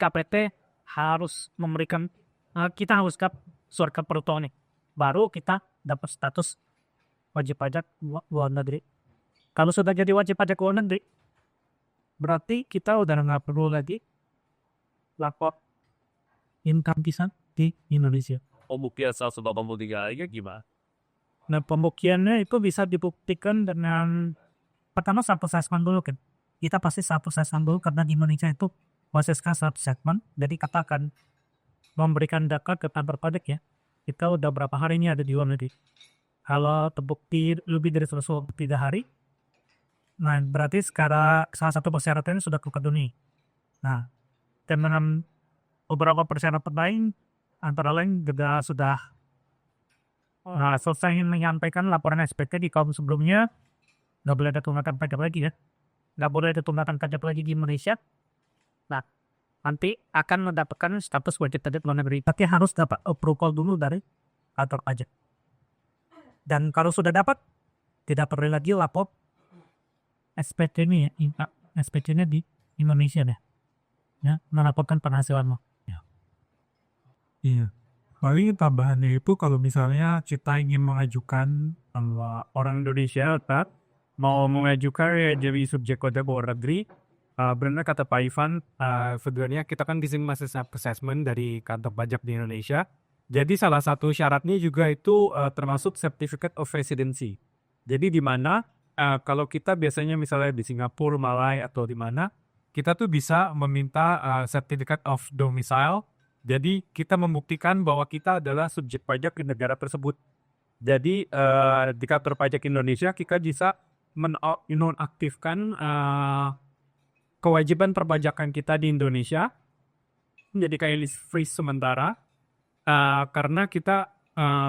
KPT harus memberikan kita harus surat keperluan nih, baru kita dapat status wajib pajak luar negeri. Kalau sudah jadi wajib pajak luar negeri, berarti kita udah nggak perlu lagi lapor income kita di Indonesia. Pembuktian 183 ya gimana? Nah, pembuktiannya itu bisa dibuktikan dengan pertama satu assessment dulu kan. Kita pasti satu assessment dulu karena di Indonesia itu prosesnya satu assessment. Jadi kita akan memberikan data ke kantor pajak ya. Kita udah berapa hari ini ada di luar negeri. Kalau terbukti lebih dari 103 hari, nah berarti sekarang salah satu persyaratannya sudah terpenuhi. Nah, dengan beberapa persyaratan lain, antara lain juga sudah selesai menyampaikan laporan SPT di tahun sebelumnya, nggak boleh ada tunggakan pajak lagi ya, nggak boleh ada tunggakan pajak lagi di Indonesia. Nah, nanti akan mendapatkan status wajib pajak luar negeri, tapi harus dapat approval dulu dari kantor pajak. Dan kalau sudah dapat, tidak perlu lagi lapor SPT-nya ya, SPT-nya di Indonesia deh, ya, melaporkan penghasilanmu. Iya. Paling tambahannya itu kalau misalnya kita ingin mengajukan Orang Indonesia mau mengajukan jadi subjek pajak luar negeri, benar kata Pak Ivan, sebenarnya kita kan di sini masih assessment dari kantor pajak di Indonesia. Jadi salah satu syaratnya juga itu termasuk certificate of residency. Jadi di mana kalau kita biasanya misalnya di Singapura, Malai atau di mana, kita tuh bisa meminta certificate of domicile. Jadi kita membuktikan bahwa kita adalah subjek pajak di negara tersebut. Jadi di kantor pajak Indonesia kita bisa menonaktifkan kewajiban perpajakan kita di Indonesia menjadi kayak list freeze sementara karena kita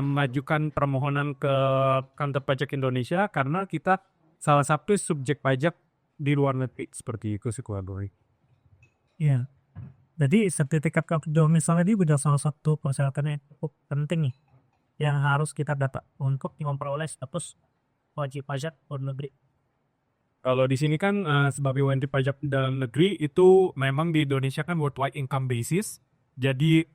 mengajukan permohonan ke kantor pajak Indonesia karena kita salah satu subjek pajak di luar negeri seperti itu sih kurang. Iya. Jadi sertifikat domisili ini sudah salah satu persyaratan yang cukup penting nih yang harus kita dapat untuk memperoleh status wajib pajak luar negeri. Kalau di sini kan sebagai wajib pajak dalam negeri itu memang di Indonesia kan worldwide income basis. Jadi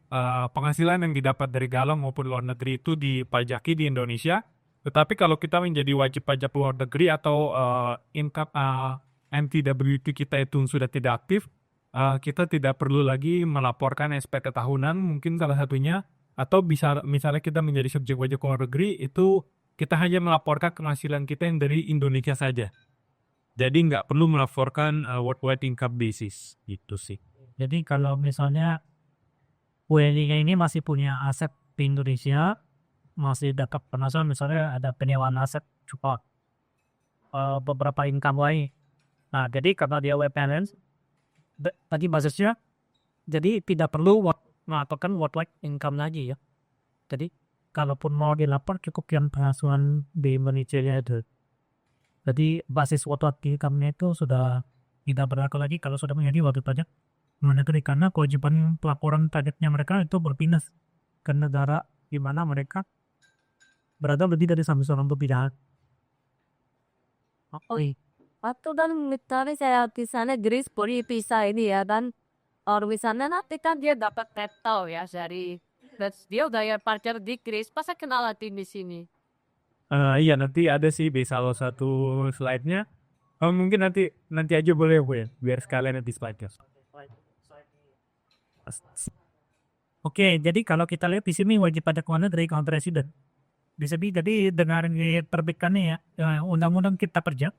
penghasilan yang didapat dari dalam maupun luar negeri itu dipajaki di Indonesia. Tetapi kalau kita menjadi wajib pajak luar negeri atau income MTWT kita itu sudah tidak aktif, kita tidak perlu lagi melaporkan SPT tahunan mungkin salah satunya, atau bisa misalnya kita menjadi subjek pajak luar negeri itu kita hanya melaporkan penghasilan kita yang dari Indonesia saja. Jadi nggak perlu melaporkan worldwide income basis gitu sih. Jadi kalau misalnya WNI ini masih punya aset di Indonesia, masih dapat penghasilan misalnya ada penyewaan aset juga beberapa income lain. Nah jadi karena dia WPNS tadi basisnya, jadi tidak perlu melaporkan worldwide income lagi ya. Jadi kalaupun mau dilapor cukup yang penghasilan di Indonesia itu. Jadi basis worldwide income-nya itu sudah tidak berlaku lagi kalau sudah menjadi wajib pajak luar negeri karena kewajiban pelaporan pajaknya mereka itu berpindah ke negara di mana mereka berada lebih dari 1 tahun berbeda. Waktu kan misalnya saya di sana Greece beri visa ini ya dan orang di sana nanti kan dia dapat tahu ya dari dia udah ya pajak di Greece masa kenal hati di sini. Iya nanti ada sih di salah satu slide-nya. Mungkin nanti aja boleh Bu ya, biar sekalian nanti slide-nya. Oke, jadi kalau kita lihat di sini wajib pajak luar negeri counter resident. Bisa jadi dengan terbitkannya ya undang-undang kita kerja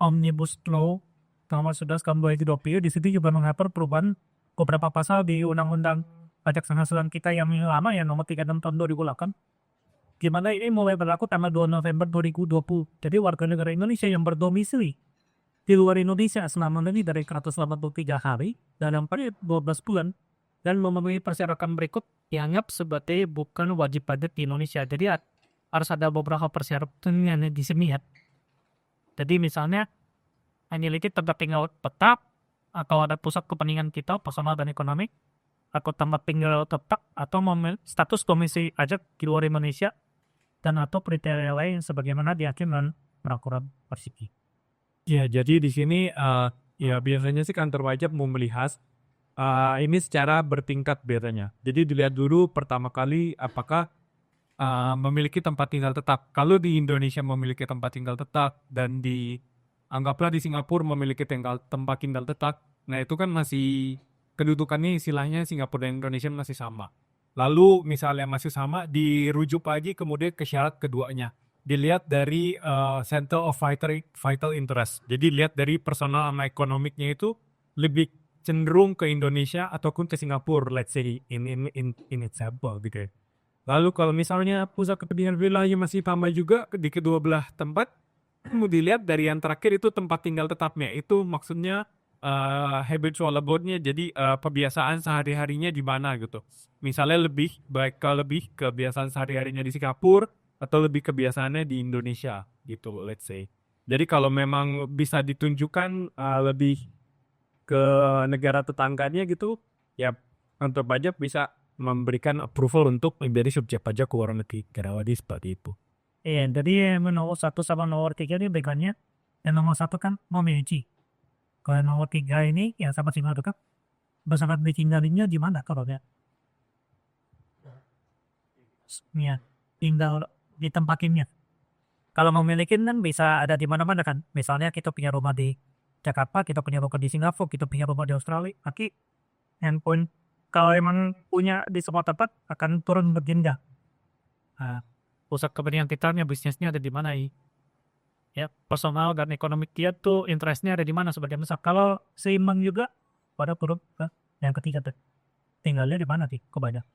Omnibus Law nomor 11 tahun 2020 di situ juga mengatur perubahan beberapa pasal di undang-undang pajak penghasilan kita yang lama ya nomor 36 tahun 2008. Gimana ini mulai berlaku tanggal 2 November 2020. Jadi warga negara Indonesia yang berdomisili di luar Indonesia selama lebih dari 183 hari dalam periode 12 bulan dan memenuhi persyaratan berikut dianggap sebagai bukan wajib pajak di Indonesia. Jadi harus ada beberapa persyaratan yang disemiat. Jadi misalnya memiliki tempat tinggal tetap atau ada pusat kepentingan kita personal dan ekonomi atau tempat tinggal tetap atau status domisili pajak di luar Indonesia dan atau kriteria lain sebagaimana diatur dalam peraturan persiki. Ya, jadi di sini ya biasanya sih kantor pajak mau melihat Ini secara bertingkat biasanya. Jadi dilihat dulu pertama kali apakah memiliki tempat tinggal tetap. Kalau di Indonesia memiliki tempat tinggal tetap dan anggaplah di Singapura memiliki tempat tinggal tetap, nah itu kan masih kedudukannya istilahnya Singapura dan Indonesia masih sama. Lalu misalnya masih sama, dirujuk lagi kemudian ke syarat keduanya. Dilihat dari center of vital interest. Jadi lihat dari personal sama ekonomiknya itu lebih cenderung ke Indonesia ataupun ke Singapura, let's say in example gitu ya. Lalu kalau misalnya pusat kepentingan wilayah masih sama juga di kedua belah tempat, mau dilihat dari yang terakhir itu tempat tinggal tetapnya. Itu maksudnya habitual abode-nya, jadi kebiasaan sehari-harinya di mana gitu. Misalnya lebih kebiasaan sehari-harinya di Singapura atau lebih kebiasaannya di Indonesia gitu, let's say. Jadi kalau memang bisa ditunjukkan lebih ke negara tetangganya gitu, ya kantor pajak bisa memberikan approval untuk menjadi subjek pajak ke luar negeri. Kira-kira seperti itu. Iya, jadi nomor 1 sama nomor 3 ini bedanya. Yang nomor 1 kan memiliki. Kalau yang nomor 3 ini yang sama Singapura kan bersama ditinggalinnya di mana kalau ya? Ya, tinggal ditempatinnya. Kalau memiliki kan bisa ada di mana-mana kan. Misalnya kita punya rumah di Jakarta, kita punya rumah di Singapura, kita punya rumah di Australia. Nanti handphone kalau emang punya di semua tempat akan turun berjenjang. Pusat kepentingan kita bisnisnya ada di mana ya, personal dan ekonomi dia tuh interestnya ada di mana sebagian besar. Kalau seimbang juga pada huruf yang ketiga tuh tinggalnya di mana sih kebanyakan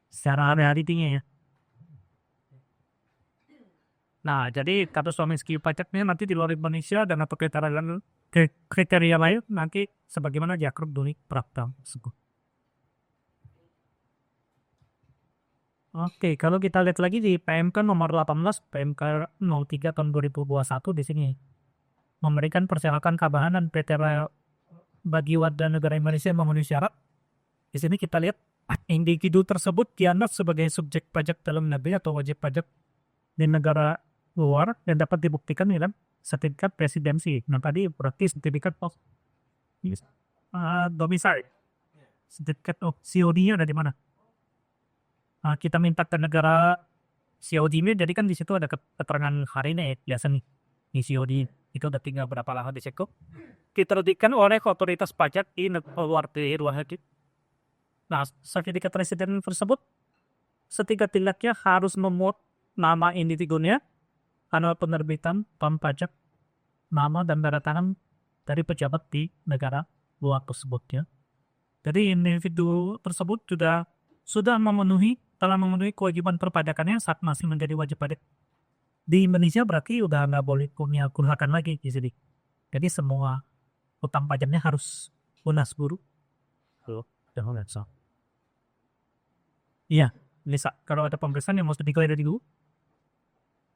secara realitinya ya. Nah, jadi kata suami skill pajaknya nanti di luar Indonesia dan apa kriteria lain nanti sebagaimana diakrab dulu praktam tersebut. Oke, kalau kita lihat lagi di PMK nomor 18, PMK 03 tahun 2021 di sini memberikan persyaratan keabahan kriteria bagi warga negara Indonesia yang memenuhi syarat. Di sini kita lihat individu tersebut dianggap sebagai subjek pajak dalam negeri atau wajib pajak di negara luar dan dapat dibuktikan dalam sertifikat residensi. Nah, tadi berarti sertifikat of domicile. Sertifikat of COD-nya ada di mana? Kita minta ke negara COD-nya, jadi kan di situ ada keterangan harinya ya, biasa nih. Di COD itu udah tinggal berapa lama di Ceko. Diterbitkan oleh otoritas pajak di luar negeri. Nah, sertifikat residen tersebut setidak-tidaknya harus memuat nama individunya, tanggal penerbitan, pajak, nama dan tanda tangan dari pejabat di negara luar tersebut ya. Jadi individu tersebut telah memenuhi kewajiban perpajakannya saat masih menjadi wajib pajak. Di Indonesia berarti udah nggak boleh punya kerusakan lagi di sini. Jadi semua utang pajaknya harus lunas buru. Iya, bisa. Kalau ada pemeriksaan yang mesti diklarir dulu.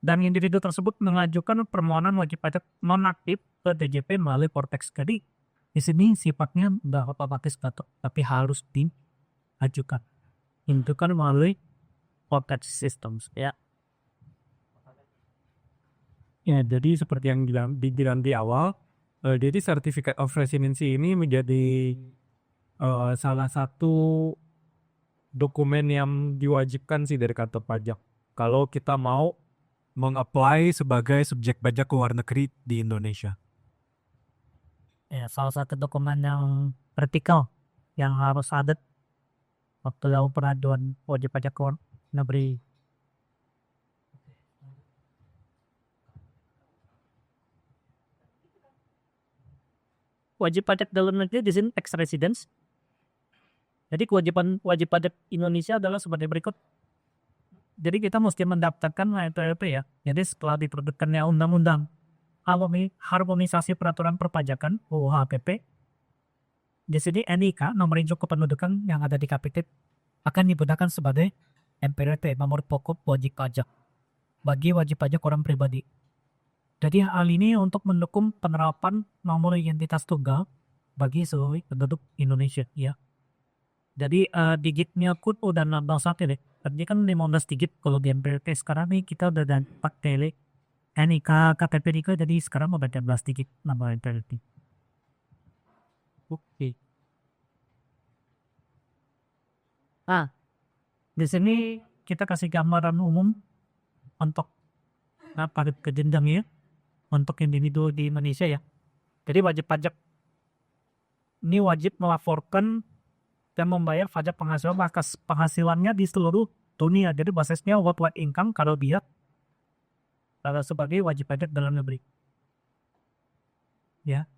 Dan individu tersebut mengajukan permohonan wajib pajak non-aktif ke DJP melalui Portex. Jadi di sini sifatnya udah otomatis tapi harus diajukan. Itu kan melalui Portex Systems ya. Ya, jadi seperti yang dibilang di awal, jadi Certificate of Residency ini menjadi salah satu dokumen yang diwajibkan sih dari kantor pajak kalau kita mau meng-apply sebagai subjek pajak ke luar negeri di Indonesia. Ya, salah satu dokumen yang vertikal yang harus ada waktu dalam pengaduan wajib pajak ke luar negeri. Wajib pajak dalam negeri di sini tax residence. Jadi kewajiban wajib pajak Indonesia adalah seperti berikut. Jadi kita mesti mendaftarkan NPWP ya. Jadi setelah diterbitkannya undang-undang harmonisasi peraturan perpajakan UU HPP, di sini NIK nomor induk kependudukan yang ada di KPT akan digunakan sebagai NPWP nomor pokok wajib pajak bagi wajib pajak orang pribadi. Jadi hal ini untuk mendukung penerapan nomor identitas tunggal bagi seluruh penduduk Indonesia ya. Jadi digitnya pun udah nambah satu deh. Tadi kan 15 digit kalau di NPWP, sekarang nih kita udah pakai NIK KTP NIK, jadi sekarang udah 15 digit nambah NPWP. Oke. Nah, di sini kita kasih gambaran umum untuk pajak ke jenjangnya untuk individu di Indonesia ya. Jadi wajib pajak ini wajib melaporkan dan membayar pajak penghasilannya di seluruh dunia. Jadi basisnya worldwide income kalau dia sebagai wajib pajak dalam negeri. Ya.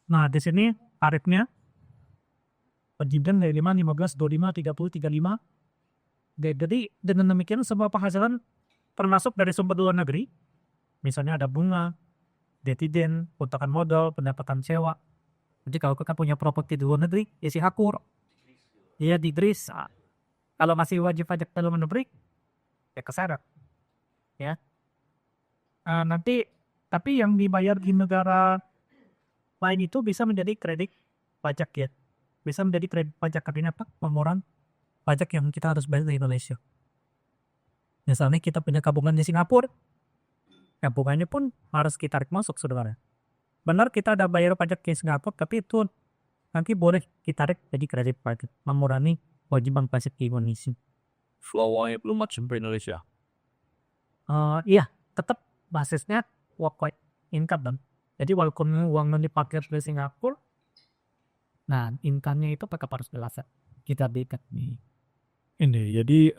Nah, di sini tarifnya dividen dari 5, 15, 25, 30, 35. Jadi dengan demikian semua penghasilan termasuk dari sumber luar negeri. Misalnya ada bunga, dividen, untakan modal, pendapatan sewa. Jadi kalau kita punya properti di luar negeri, isi hakur, ya di DRIS. Kalau masih wajib pajak dalam negeri, ya keseret. Ya. Nanti, tapi yang dibayar di negara lain itu bisa menjadi kredit pajak ya. Bisa menjadi kredit pajak, artinya apa? Pengurangan pajak yang kita harus bayar di Indonesia. Misalnya kita punya tabungan di Singapura, tabungannya pun harus kita tarik masuk sebenarnya. Benar kita ada bayar pajak ke Singapura, tapi itu nanti boleh kita tarik jadi kredit pajak, mengurangi kewajiban pajak di Indonesia. Peluangnya belum macam di Indonesia. Iya, tetap basisnya worldwide income dan jadi walaupun uang yang dipakai di Singapura, nah income-nya itu pakai harus jelas kita berikan nih. Ini jadi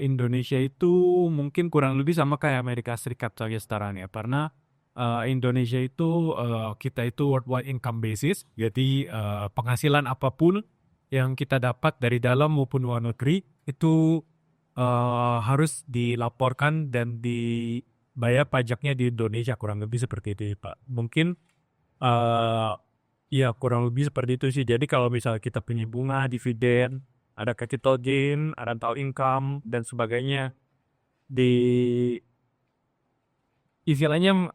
Indonesia itu mungkin kurang lebih sama kayak Amerika Serikat saja sekarang ya, karena Indonesia itu kita itu worldwide income basis, jadi penghasilan apapun yang kita dapat dari dalam maupun luar negeri itu harus dilaporkan dan dibayar pajaknya di Indonesia, kurang lebih seperti itu Pak. Mungkin ya kurang lebih seperti itu sih. Jadi kalau misalnya kita punya bunga, dividen, ada capital gain, ada rental income dan sebagainya, di istilahnya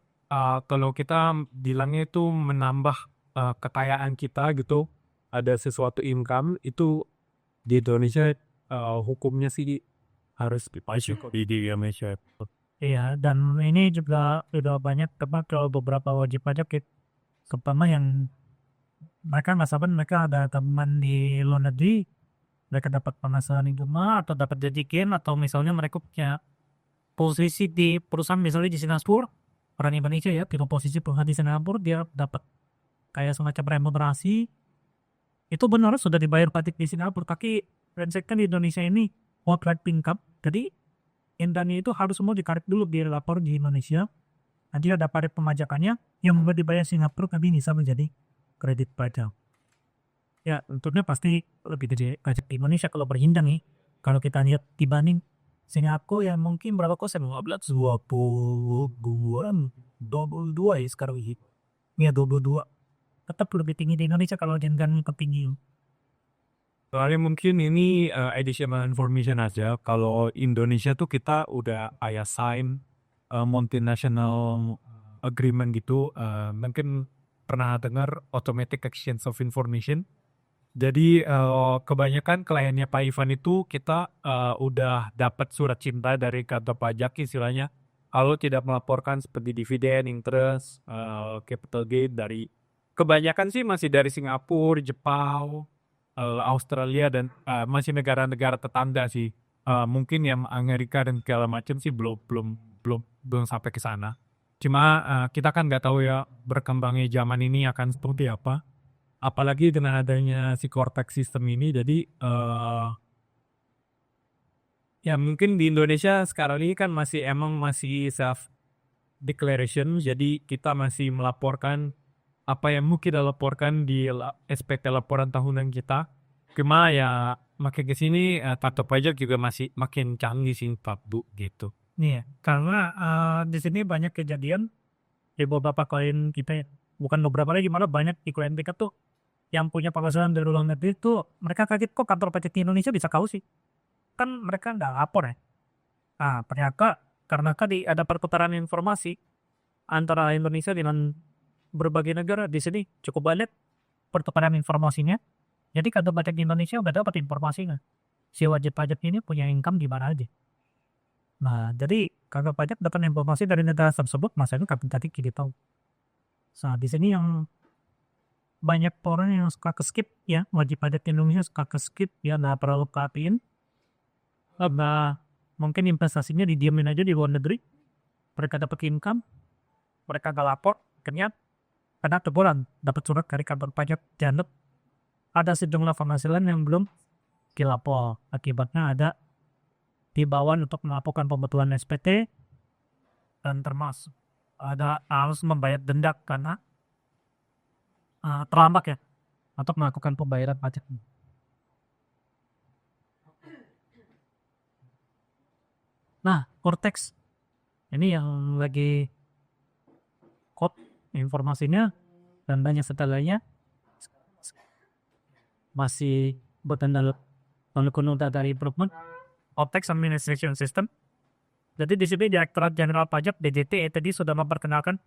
kalau kita bilangnya itu menambah kekayaan kita gitu, ada sesuatu income itu di Indonesia hukumnya sih harus dipajak di Indonesia. Iya, dan ini juga sudah banyak teman kalau beberapa wajib pajak terutama yang mereka nasabah, mereka ada teman di luar negeri, mereka dapat penghasilan di rumah atau dapat jadi gain, atau misalnya mereka punya posisi di perusahaan misalnya di Singapura, orang Indonesia ya, punya posisi perusahaan di Singapura, dia dapat kayak semacam remunerasi, itu benar sudah dibayar pajak di Singapura, tapi kan di Indonesia ini worldwide income, jadi intannya itu harus semua ditarik dulu di lapor di Indonesia, nanti ada pajak pemajakannya yang membuat dibayar Singapura, tapi bisa menjadi kredit pajak. Ya, tentunya pasti lebih dari pajak di Indonesia kalau berhindang nih. Kalau kita lihat dibanding Singapura yang mungkin berapa kosen? 15, 22 ya sekarang ini. Ya 22. Tetap lebih tinggi di Indonesia kalau dengan ketinggian. Soalnya mungkin ini additional information aja. Kalau Indonesia tuh kita udah sign multinational agreement gitu. Mungkin pernah dengar automatic exchange of information. Jadi kebanyakan kliennya Pak Ivan itu kita udah dapat surat cinta dari kantor pajak istilahnya. Kalau tidak melaporkan seperti dividen, interest, capital gain dari kebanyakan sih masih dari Singapura, Jepang, Australia dan masih negara-negara tetangga sih. Mungkin yang Amerika dan segala macam sih belum sampai ke sana. Cuma kita kan nggak tahu ya berkembangnya zaman ini akan seperti apa. Apalagi dengan adanya si Cortex system ini, jadi ya mungkin di Indonesia sekarang ini kan masih self declaration, jadi kita masih melaporkan apa yang mau kita laporkan di SPT laporan tahunan kita. Cuma ya makin kesini kantor pajak juga masih makin canggih sih Pak Bu gitu. Nih ya, karena di sini banyak kejadian di beberapa klien kita ya. Bukan beberapa lagi, malah banyak di klien kita tuh yang punya penghasilan dari luar negeri tuh mereka kaget kok kantor pajak di Indonesia bisa kau sih. Kan mereka nggak lapor ya. Nah, ternyata karena ada perputaran informasi antara Indonesia dengan berbagai negara di sini cukup banyak pertukaran informasinya. Jadi kantor pajak di Indonesia udah dapat informasinya. Si wajib pajak ini punya income di mana aja. Nah, jadi kantor pajak dapat informasi dari negara tersebut, masanya kapan tadi kita tahu. Nah, di sini yang banyak orang yang suka ke skip ya, wajib pajak Indonesia suka ke skip ya, nggak perlu perhatiin. Mungkin investasinya didiamin aja di luar negeri, mereka dapat income, mereka gak lapor, kenyat, karena teguran dapat surat dari kantor pajak jangan ada sejumlah penghasilan yang belum dilapor, akibatnya ada himbauan untuk melakukan pembetulan SPT dan termasuk ada harus membayar denda karena terlambat ya untuk melakukan pembayaran pajak. Nah, Cortex ini yang lagi kod informasinya dan banyak setelahnya masih bertanda menunda dari improvement. Cortex Administration System. Jadi di sini Direktorat Jenderal Pajak DJT tadi sudah memperkenalkan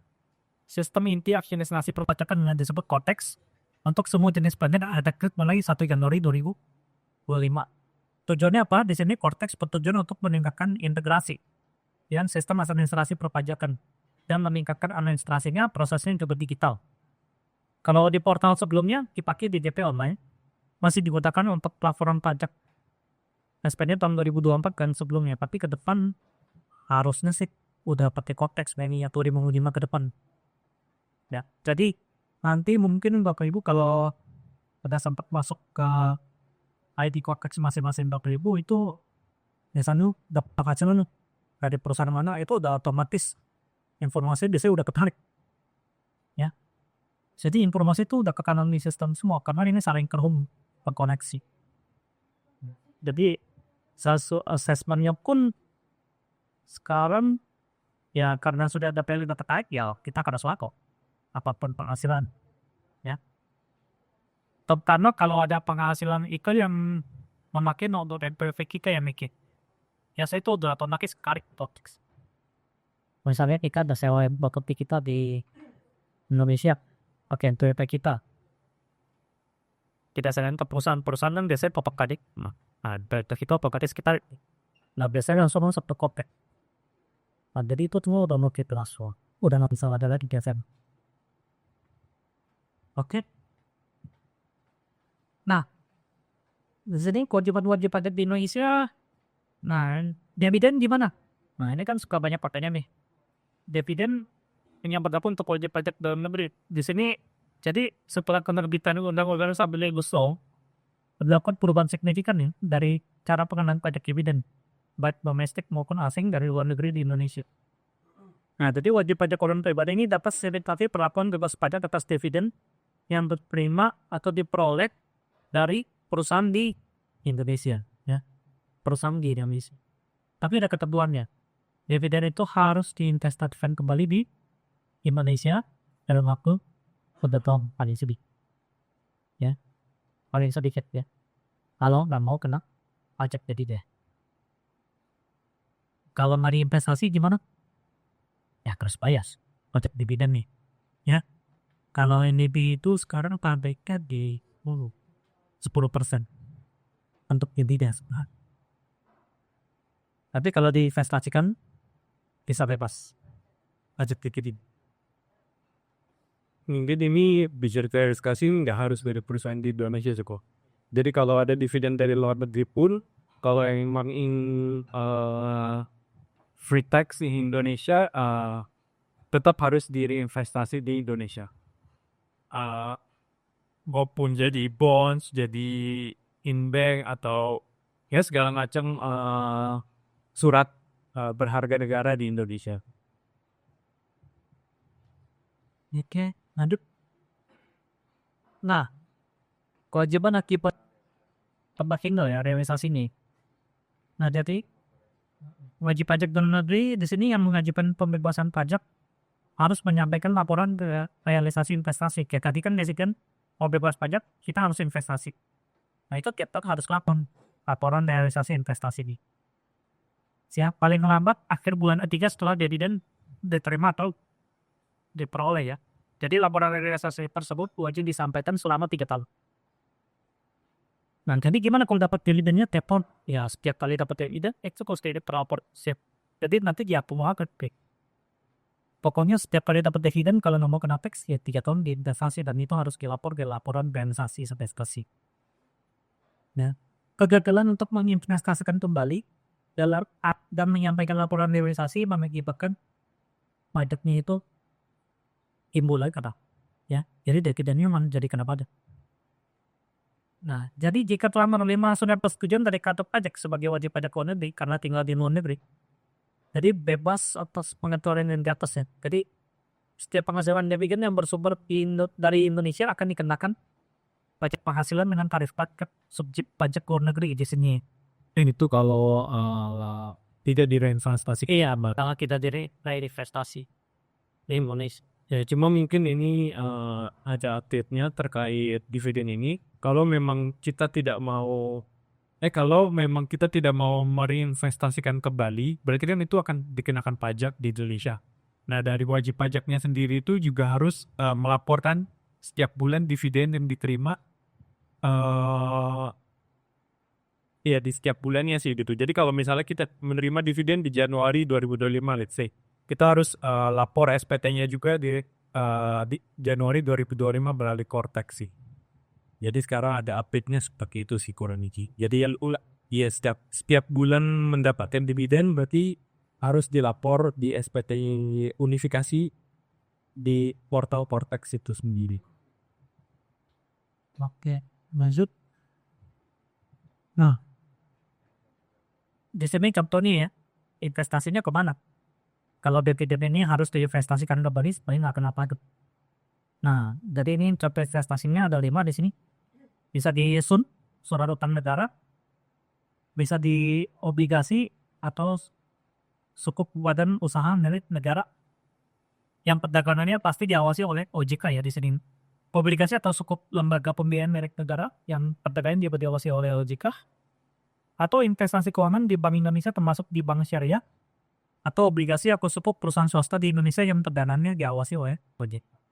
sistem inti administrasi perpajakan yang disebut Cortex untuk semua jenis pajak ada mulai 1 Januari 2025. Tujuannya apa? Di sini Cortex bertujuan untuk meningkatkan integrasi dengan sistem administrasi perpajakan dan meningkatkan administrasinya, prosesnya juga digital. Kalau di portal sebelumnya dipakai di DP Online, masih digunakan untuk pelaporan pajak SPT tahun 2024 kan sebelumnya, tapi ke depan harusnya sih udah pakai Cortex ini atau 2025 ke depan. Ya, jadi nanti mungkin Bapak Ibu kalau udah sempat masuk ke ID Cortex masing-masing Bapak Ibu itu biasanya dapat hasilnya dari perusahaan mana itu udah otomatis informasi biasanya udah ketarik. Ya. Jadi informasi itu udah ke kanan di sistem semua karena ini saling terkoneksi. Jadi assessment-nya pun sekarang ya karena sudah ada value data type ya kita akan suaka apapun penghasilan ya. Karena kalau ada penghasilan ikan yang memakai node MPVK yang mikir ya saya itu udah otomatis karik Cortex. Misalnya kita ada sewa properti kita di Indonesia, oke NPWP kita selain ke perusahaan yang biasanya popok kadik, data kita popok sekitar, nah biasanya langsung masuk ke Cortex. Nah jadi itu semua udah mau kita langsung, udah nggak bisa ada lagi DSM. Oke. Nah, di sini kewajiban pajak di Indonesia, nah dividen gimana? Nah ini kan suka banyak pertanyaan nih. Dividen yang berlaku untuk wajib pajak dalam negeri. Di sini, jadi setelah penerbitan Undang-Undang Sambil Gusto, terdapat perubahan signifikan ya dari cara pengenaan pajak dividen, baik domestik maupun asing dari luar negeri di Indonesia. Nah, jadi wajib pajak orang pribadi ini dapat sertifikasi perlakuan bebas pajak atas dividen yang diterima atau diperoleh dari perusahaan di Indonesia, ya, perusahaan di Indonesia. Tapi ada ketentuannya. Dividen itu harus diinvestasikan kembali di Indonesia dalam waktu tahun paling sedikit, ya, paling sedikit ya. Kalau nggak mau kena pajak jadi deh. Kalau nggak diinvestasi gimana? Ya harus bayar pajak dividen nih, ya. Kalau NDP itu sekarang pajaknya di 10% untuk dividen. Tapi kalau diinvestasikan bisa bebas pajak dividen. Mungkin ini bisa diklarifikasi nggak harus dari perusahaan di Indonesia sih kok. Jadi kalau ada dividen dari luar negeri pun, kalau yang memang free tax di Indonesia, tetap harus diinvestasi di Indonesia. Maupun jadi bonds, jadi in-bank atau ya segala macam surat berharga negara di Indonesia. Oke, lanjut. Nah, kewajiban akibat pembagian ya realisasi ini. Nah, jadi wajib pajak dalam negeri di sini yang mengajukan pembebasan pajak harus menyampaikan laporan ke realisasi investasi. Kayak tadi kan kan mau bebas pajak kita harus investasi. Nah itu tiap tahun harus laporan realisasi investasi ini. Siap paling lambat akhir bulan ketiga setelah dividen diterima atau diperoleh ya. Jadi laporan realisasi tersebut wajib disampaikan selama 3 tahun. Nah jadi gimana kalau dapat dividennya tiap tahun? Ya setiap kali dapat dividen itu harus terlapor. Siap. Jadi nanti dia penguahan Pokoknya setiap kali dapat dividen kalau nggak mau kena tax ya 3 tahun diinvestasi dan itu harus dilapor ke laporan organisasi investasi. Nah, kegagalan untuk menginvestasikan kembali dan menyampaikan laporan realisasi mengakibatkan pajaknya itu timbul lagi kata. Ya, jadi dividennya menjadi kena pajak. Nah, jadi jika telah menerima surat persetujuan dari kantor pajak sebagai wajib pajak luar negeri karena tinggal di luar negeri, jadi bebas atas pengaturan yang di atas ya. Jadi setiap penghasilan dividen yang bersumber dari Indonesia akan dikenakan pajak penghasilan dengan tarif pajak subjek pajak luar negeri di sini. Dan itu kalau tidak direinvestasi. Iya, kalau kita reinvestasi di Indonesia. Ya, cuma mungkin ini ada update-nya terkait dividen ini. Kalau memang kita tidak mau mereinvestasikan kembali, berarti kan itu akan dikenakan pajak di Indonesia. Nah, dari wajib pajaknya sendiri itu juga harus melaporkan setiap bulan dividen yang diterima. Ya, di setiap bulannya sih gitu. Jadi kalau misalnya kita menerima dividen di Januari 2025, let's say, kita harus lapor SPT-nya juga di Januari 2025 melalui Cortex sih. Jadi sekarang ada update-nya seperti itu sih kurang lebih. Jadi ya setiap bulan mendapatkan dividen berarti harus dilapor di SPT unifikasi di portal Cortex itu sendiri. Oke, lanjut. Nah, di sini contohnya ya, investasinya kemana? Kalau dividen ini harus diinvestasikan kembali supaya nggak kena pajak. Nah, jadi ini contoh investasinya ada 5 di sini. Bisa di surat utang negara, bisa di obligasi atau sukuk badan usaha milik negara. Yang perdagangannya pasti diawasi oleh OJK ya di sini. Obligasi atau sukuk lembaga pembiayaan milik negara yang perdagangan diawasi oleh OJK. Atau investasi keuangan di Bank Indonesia termasuk di bank syariah. Atau obligasi atau sukuk perusahaan swasta di Indonesia yang perdananya diawasi oleh OJK.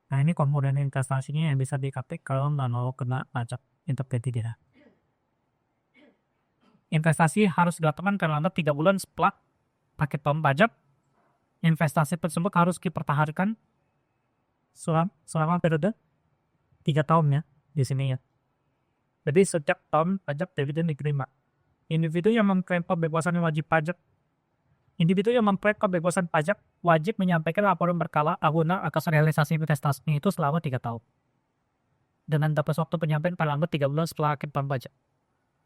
Nah, ini komponen investasinya yang bisa diketik kalau nggak mau kena pajak intervensi tidak. Investasi harus dilakukan terlambat 3 bulan setelah paket pajak. Investasi tersebut harus dipertahankan selama periode 3 tahun ya di sini ya. Jadi sejak tahun pajak dividen diterima. Individu yang mengklaim kebebasan pajak wajib menyampaikan laporan berkala tahunan atas realisasi investasinya itu selama 3 tahun. Dengan dapat waktu penyampaian paling lambat 3 bulan setelah akhir tahun pajak.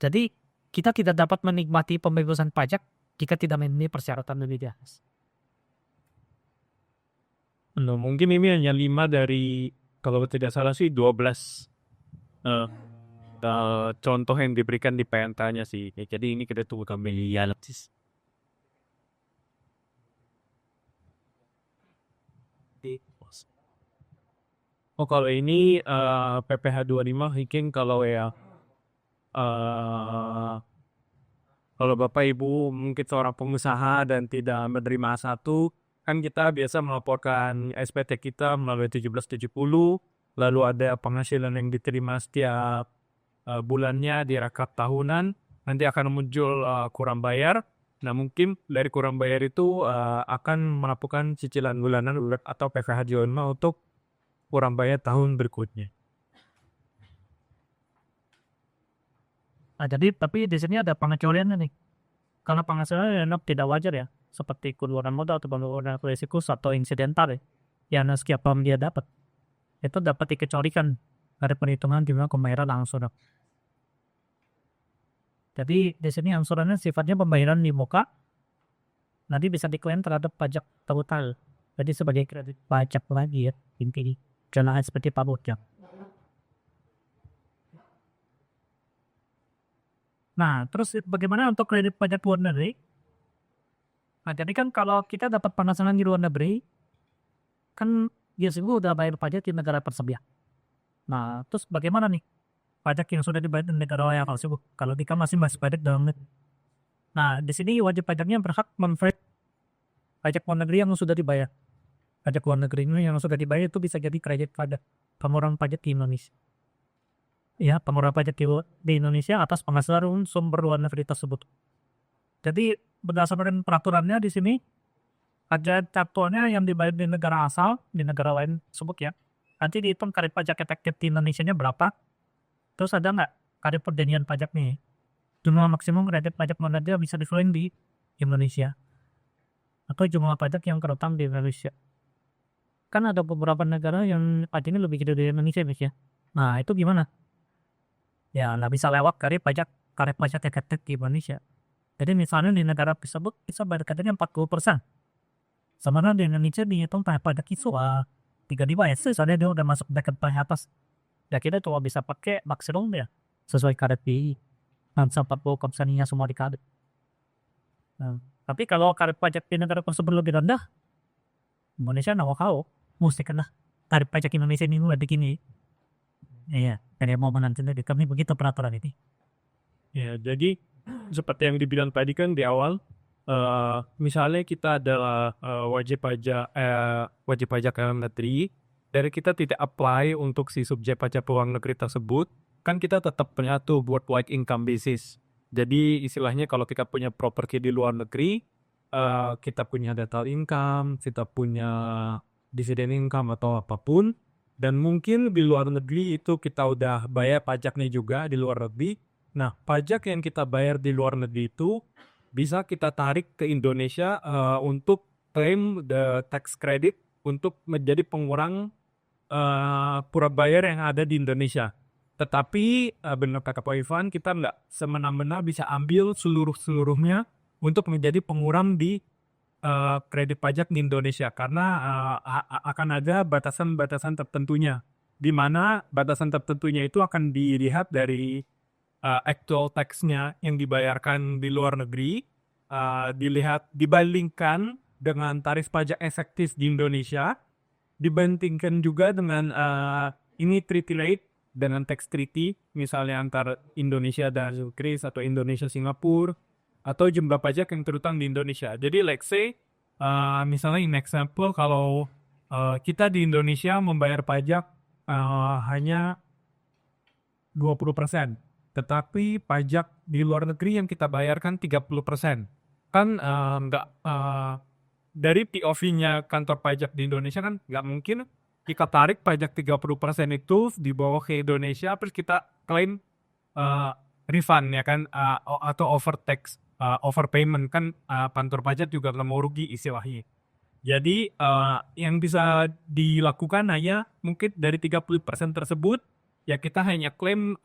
Jadi, kita tidak dapat menikmati pembebasan pajak jika tidak memenuhi persyaratan lebih di atas. Nah, mungkin ini hanya 5 dari, kalau tidak salah sih 12 contoh yang diberikan di PNT-nya sih. Jadi ini kita tunggu kami analisis. Oh, kalau ini PPh 25 mungkin kalau ya kalau Bapak Ibu mungkin seorang pengusaha dan tidak menerima A1, kan kita biasa melaporkan SPT kita melalui 1770, lalu ada penghasilan yang diterima setiap bulannya di rekap tahunan, nanti akan muncul kurang bayar. Nah, mungkin dari kurang bayar itu akan melakukan cicilan bulanan atau PPh 25 untuk kurang bayar tahun berikutnya. Nah, jadi tapi di sini ada pengecualiannya nih. Karena penghasilan tidak wajar ya, seperti keluaran modal atau pengeluaran risiko atau insidental ya, yang setiap tahun dia dapat. Itu dapat dikecualikan dari perhitungan jumlah pembayaran langsung. Jadi di sini angsurannya sifatnya pembayaran di muka, nanti bisa diklaim terhadap pajak total. Jadi sebagai kredit pajak lagi ya, intinya. Jangan seperti pajak. Nah, terus bagaimana untuk kredit pajak luar negeri? Nah, jadi kan kalau kita dapat penghasilan di luar negeri, kan biasanya udah bayar pajak di negara tersebut. Nah, terus bagaimana nih? Pajak yang sudah dibayar di negara yang tersebut, kalau kita masih pajak dalam negeri. Nah, di sini wajib pajaknya berhak memverifikasi pajak luar negeri yang sudah dibayar. Pajak luar negeri yang sudah dibayar itu bisa jadi kredit pada pengurangan pajak di Indonesia. Ya, pengurangan pajak di Indonesia atas penghasilan sumber luar negeri tersebut. Jadi berdasarkan peraturannya di sini Ada contohnya yang dibayar di negara asal, di negara lain sebut ya. Nanti dihitung tarif pajak efektif di Indonesia-nya berapa. Terus ada nggak tarif perjanjian pajak nih? Jumlah maksimum kredit pajak moneter bisa dikeluarin di Indonesia. Atau jumlah pajak yang terutang di Indonesia. Kan ada beberapa negara yang pajaknya lebih gede dari Indonesia, Mas ya. Nah, itu gimana? Ya, nggak bisa lewat tarif pajak efektif di Indonesia. Jadi misalnya di negara tersebut bisa bayar katanya 40%. Sementara di Indonesia dihitung tarif pajak itu 35 ya. Soalnya dia udah masuk bracket paling atas. Dan kita cuma bisa pakai maksimum ya. Sesuai karet di dan 40%-nya semua dikaret. Nah, tapi kalau karet pajak di negara tersebut lebih rendah, Indonesia nggak mau mesti kena tarif pajak Indonesia ini udah begini. Iya, dan mau menanti dari kami begitu peraturan ini. Ya, jadi seperti yang dibilang tadi kan di awal, misalnya kita adalah wajib pajak dalam negeri, dari kita tidak apply untuk si subjek pajak luar negeri tersebut, kan kita tetap punya tuh worldwide income basis. Jadi istilahnya kalau kita punya properti di luar negeri, kita punya rental income, kita punya dividen income atau apapun, dan mungkin di luar negeri itu kita udah bayar pajaknya juga di luar negeri. Nah, pajak yang kita bayar di luar negeri itu bisa kita tarik ke Indonesia untuk claim the tax credit untuk menjadi pengurang pura bayar yang ada di Indonesia. Tetapi benar kata Pak Ivan, kita nggak semena-mena bisa ambil seluruhnya untuk menjadi pengurang di kredit pajak di Indonesia karena akan ada batasan-batasan tertentunya, di mana batasan tertentunya itu akan dilihat dari actual tax-nya yang dibayarkan di luar negeri, dibandingkan dengan tarif pajak efektif di Indonesia, dibandingkan juga dengan ini treaty rate dengan tax treaty, misalnya antara Indonesia dan Inggris atau Indonesia Singapura, atau jumlah pajak yang terutang di Indonesia. Jadi let's say, misalnya in example, kalau kita di Indonesia membayar pajak hanya 20%, tetapi pajak di luar negeri yang kita bayarkan 30%. Kan dari POV-nya kantor pajak di Indonesia kan nggak mungkin kita tarik pajak 30% itu dibawa ke Indonesia, terus kita klaim refund ya kan, atau overtax. Overpayment kan kantor pajak juga nggak mau rugi istilahnya. Jadi yang bisa dilakukan hanya mungkin dari 30% tersebut ya kita hanya klaim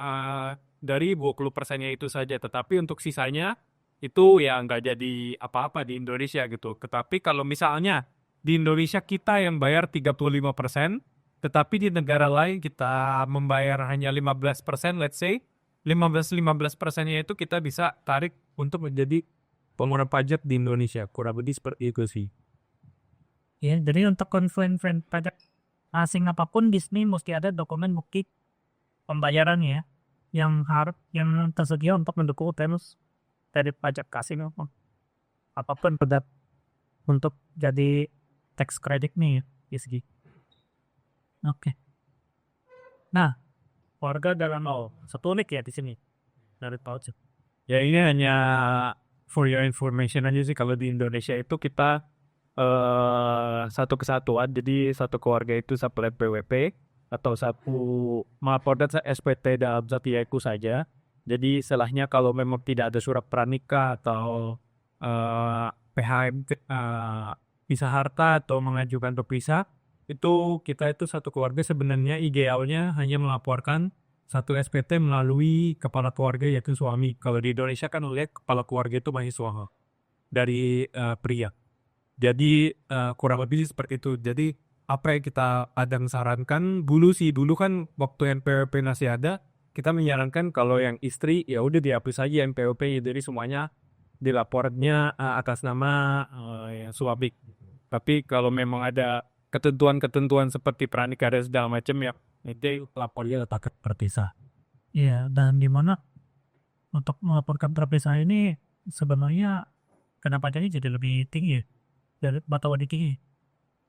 dari 20%-nya itu saja. Tetapi untuk sisanya itu ya nggak jadi apa-apa di Indonesia gitu. Tetapi kalau misalnya di Indonesia kita yang bayar 35%, tetapi di negara lain kita membayar hanya 15%, let's say 15%-nya itu kita bisa tarik untuk menjadi pengurang pajak di Indonesia. Kurang lebih seperti itu sih. Ya, jadi untuk konflik pajak asing apapun di sini mesti ada dokumen bukti pembayarannya yang tersedia untuk mendukung terus dari pajak asing apapun pada untuk jadi tax credit nih ya segi. Oke. Nah, warga dalam satu unik ya di sini dari pajak. Ya ini hanya for your information aja sih, kalau di Indonesia itu kita satu kesatuan, jadi satu keluarga itu satu PWP atau satu melaporkan SPT dalam satu YQ saja. Jadi setelahnya kalau memang tidak ada surat pranikah atau PHM pisah harta atau mengajukan terpisah, itu kita itu satu keluarga sebenarnya idealnya hanya melaporkan satu SPT melalui kepala keluarga yaitu suami. Kalau di Indonesia kan lihat kepala keluarga itu mahasiswa dari pria. Jadi kurang lebih seperti itu. Jadi apa yang kita adang sarankan dulu kan waktu NPWP masih ada, kita menyarankan kalau yang istri ya udah dihapus saja NPWP, jadi semuanya dilapornya atas nama yang suami. Tapi kalau memang ada ketentuan-ketentuan seperti pranikah dan segala macam ya itu lapornya letakkan terpisah. Iya, dan di mana untuk melaporkan terpisah ini sebenarnya kenapa jadi lebih tinggi dari batasan tinggi?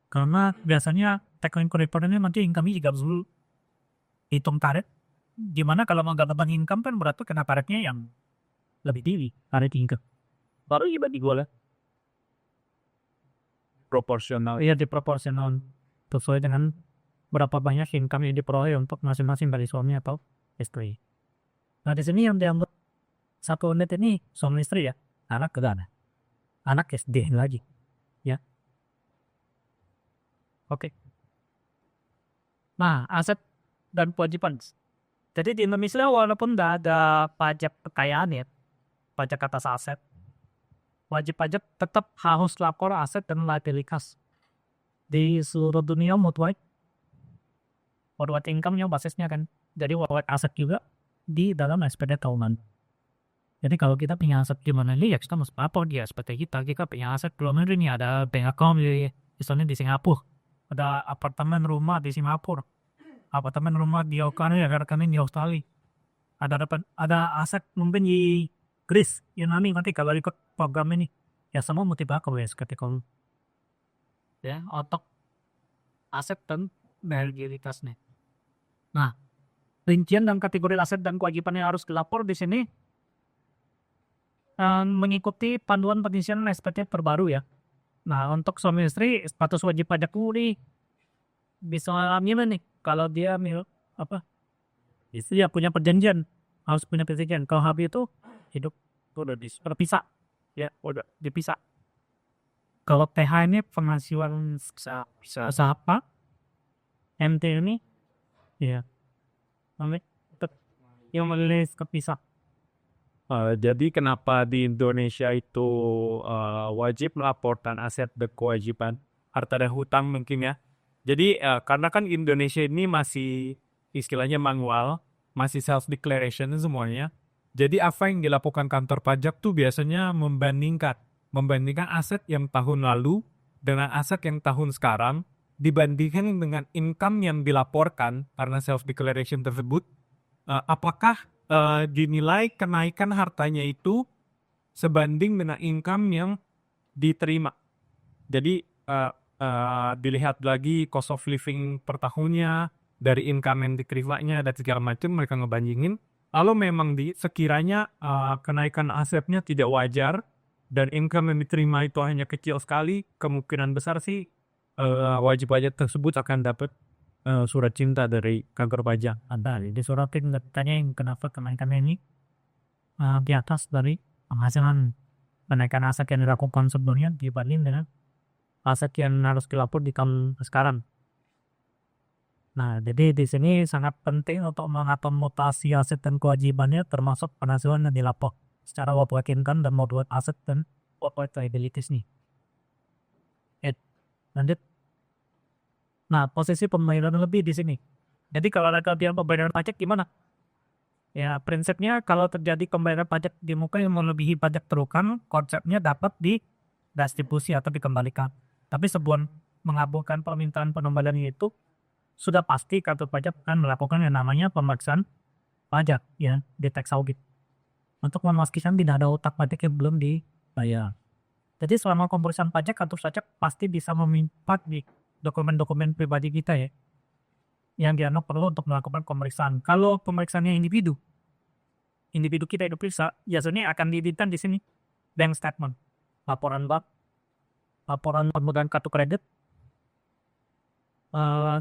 Karena biasanya tax reportnya nanti income juga dulu hitung tarif. Dimana kalau menggabungkan income kan berarti kena tarifnya yang lebih tinggi tarif income. Baru dibagi gue lah. proporsional. Iya diproporsional sesuai dengan berapa banyak income yang diperoleh untuk masing-masing dari suami atau istri. Nah di sini yang diambil satu unit ini suami istri ya, anak ke ada, anak SD lagi, ya. Oke. Nah aset dan kewajiban. Jadi di Indonesia walaupun nggak ada pajak kekayaan ya, pajak atas aset, wajib pajak tetap harus lapor aset dan liabilitas di seluruh dunia worldwide. Worldwide income-nya basisnya kan, jadi worldwide aset juga di dalam SPD tahunan. Jadi kalau kita punya aset di mana ini ya kita mesti lapor dia seperti kita punya aset belum ini ada bank account di misalnya di Singapura, ada apartemen rumah di Singapura, apartemen rumah di Australia, rekening di Australia, ada aset mungkin di Greece, nanti kalau ikut program ini ya semua mesti bakal ya ketika ya untuk aset dan liabilitasnya. Nah, rincian dan kategori aset dan kewajiban yang harus dilapor di sini mengikuti panduan pengisian SPT terbaru ya. Nah, untuk suami istri status wajib pajak ini bisa gimana nih? Kalau dia istri ya punya perjanjian, harus punya perjanjian. Kalau habis itu hidup udah terpisah, ya udah dipisah. Kalau TH ini penghasilan bisa apa? MT ini ya yang menulis kepisah. Jadi kenapa di Indonesia itu wajib melaporkan aset berkewajiban harta dan hutang mungkin ya. Jadi karena kan Indonesia ini masih istilahnya manual, masih self declaration semuanya. Jadi apa yang dilakukan kantor pajak tuh biasanya membandingkan aset yang tahun lalu dengan aset yang tahun sekarang, dibandingkan dengan income yang dilaporkan karena self declaration tersebut, apakah dinilai kenaikan hartanya itu sebanding dengan income yang diterima. Jadi dilihat lagi cost of living per tahunnya, dari income yang diterimanya dan segala macam mereka ngebandingin. Kalau memang sekiranya kenaikan asetnya tidak wajar dan income yang diterima itu hanya kecil sekali, kemungkinan besar sih wajib pajak tersebut akan dapat surat cinta dari kantor pajak. Ada di surat ditanyain kenapa kenaikannya ini di atas dari penghasilan, kenaikan aset yang dilakukan sebelumnya dibanding dengan aset yang harus dilapor di tahun sekarang. Nah, jadi di sini sangat penting untuk mengatur mutasi aset dan kewajibannya termasuk penghasilan yang dilapor secara worldwide income dan worldwide aset dan worldwide liabilities nih. Lanjut. Nah, posisi pembayaran lebih di sini. Jadi kalau ada kelebihan pembayaran pajak gimana? Ya, prinsipnya kalau terjadi pembayaran pajak di muka yang melebihi pajak terukan, konsepnya dapat didistribusi atau dikembalikan. Tapi sebelum mengabulkan permintaan pengembalian itu, sudah pasti kantor pajak akan melakukan yang namanya pemeriksaan pajak ya di tax audit untuk memastikan tidak ada utang pajak yang belum dibayar. Jadi selama pemeriksaan pajak, kantor pajak pasti bisa meminta di dokumen-dokumen pribadi kita ya, yang dianggap perlu untuk melakukan pemeriksaan. Kalau pemeriksaannya individu kita diperiksa, biasanya akan diminta di sini bank statement, laporan bank, laporan penggunaan kartu kredit,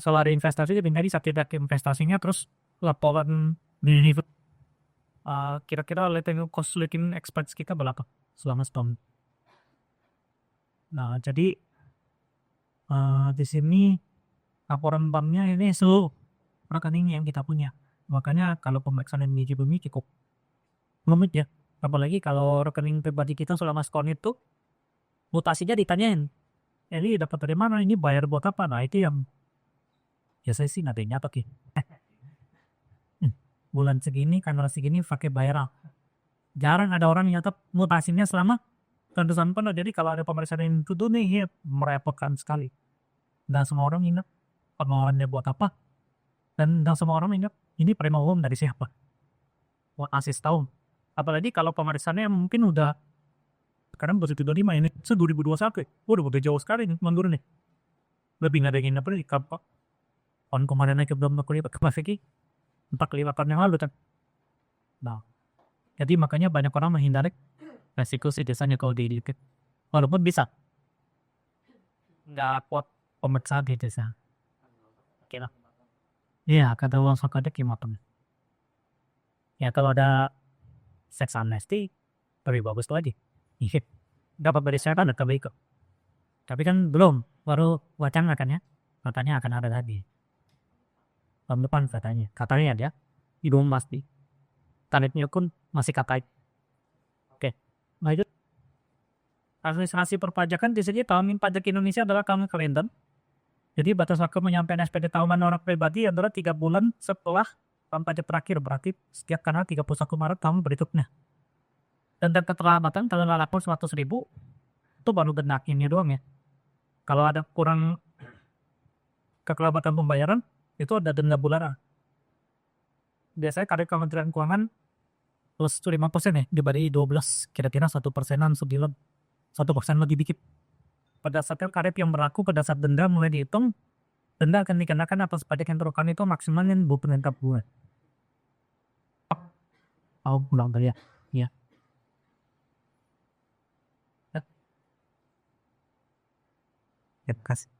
soal ada investasi diminta di sertifikat investasinya, terus laporan deliver. Kira-kira letting cost living expense kita berapa selama setahun. Nah, jadi di sini laporan banknya ini seluruh rekening yang kita punya. Makanya kalau pemeriksaan ini cukup rumit ya. Apalagi kalau rekening pribadi kita selama setahun itu mutasinya ditanyain. Ini dapat dari mana? Ini bayar buat apa? Nah, itu yang biasanya sih nadanya pakai bulan segini, kantor segini pakai bayar. Jarang ada orang yang tetap mutasinya selama tentusan penuh. Jadi kalau ada pemeriksaan yang itu nih ya merepotkan sekali. Dan semua orang ingat pengeluarannya buat apa. Dan semua orang ingat ini prima umum dari siapa. Buat asis tahun. Apalagi kalau pemeriksaannya mungkin udah sekarang 2025 ini 2021. Udah jauh sekali nih mundur nih. Lebih nggak ada yang ingat di kapan. Tahun kemarin naik ke belum kuliah ke lagi 4-5 tahun yang lalu kan. Nah, jadi makanya banyak orang menghindari resiko si desanya kalau dikit. Walaupun bisa. nggak kuat pemecah di desa. Oke lah. Iya, kata uang saku ada gimana? Ya kalau ada seks amnesty lebih bagus lagi. Iya. Dapat dari saya kan ada baik kok. Tapi kan belum, baru wacana kan ya. Katanya akan ada lagi. Tahun depan katanya. Katanya ada. Belum pasti. Tarifnya pun masih kata. Oke, lanjut. Administrasi perpajakan di sini tahun pajak Indonesia adalah tahun kalender. Jadi batas waktu menyampaikan SPT tahunan orang pribadi adalah 3 bulan setelah tahun pajak terakhir, berarti setiap tanggal 31 Maret tahun berikutnya. Dan keterlambatan kalau lapor 100.000 itu baru denda ini doang ya. Kalau ada kurang kekelambatan pembayaran itu ada denda bulanan. Biasanya kadang Kementerian Keuangan plus 5% ya dibagi 12, kira-kira 1%-an 1% lebih dikit. Pada saat tarif yang berlaku pada saat denda mulai dihitung, denda akan dikenakan atas pajak yang terlakukan itu maksimalnya 20 bulan. Oh, pulang tadi ya. Iya. Ya, terima kasih.